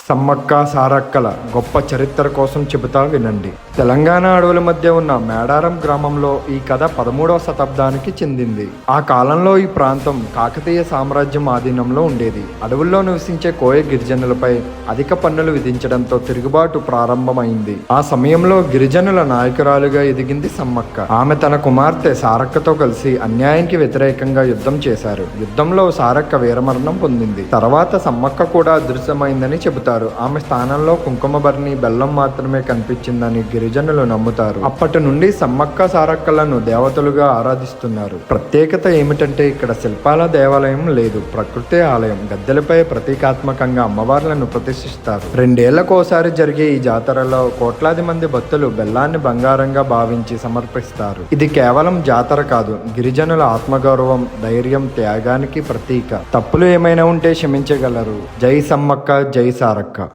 సమ్మక్క సారక్కల గొప్ప చరిత్ర కోసం చెబుతా వినండి. తెలంగాణ అడవుల మధ్య ఉన్న మేడారం గ్రామంలో ఈ కథ 13వ శతాబ్దానికి చెందింది. ఆ కాలంలో ఈ ప్రాంతం కాకతీయ సామ్రాజ్యం ఆధీనంలో ఉండేది. అడవుల్లో నివసించే కోయ గిరిజనులపై అధిక పన్నులు విధించడంతో తిరుగుబాటు ప్రారంభమైంది. ఆ సమయంలో గిరిజనుల నాయకురాలుగా ఎదిగింది సమ్మక్క. ఆమె తన కుమార్తె సారక్కతో కలిసి అన్యాయానికి వ్యతిరేకంగా యుద్ధం చేశారు. యుద్ధంలో సారక్క వీరమరణం పొందింది. తర్వాత సమ్మక్క కూడా అదృశ్యమైందని చెబుతారు. ఆమె స్థానంలో కుంకుమభరణి బెల్లం మాత్రమే కనిపించిందని గిరిజనులు నమ్ముతారు. అప్పటి నుండి సమ్మక్క సారక్కలను దేవతలుగా ఆరాధిస్తున్నారు. ప్రత్యేకత ఏమిటంటే ఇక్కడ శిల్పాల దేవాలయం లేదు, ప్రకృతి ఆలయం. గద్దెలపై ప్రతీకాత్మకంగా అమ్మవార్లను ప్రతిష్ఠిస్తారు. 2 ఏళ్లకోసారి జరిగే ఈ జాతరలో కోట్లాది మంది భక్తులు బెల్లాన్ని బంగారంగా భావించి సమర్పిస్తారు. ఇది కేవలం జాతర కాదు, గిరిజనుల ఆత్మగౌరవం, ధైర్యం, త్యాగానికి ప్రతీక. తప్పులు ఏమైనా ఉంటే క్షమించగలరు. జై సమ్మక్క, జై సారక్క.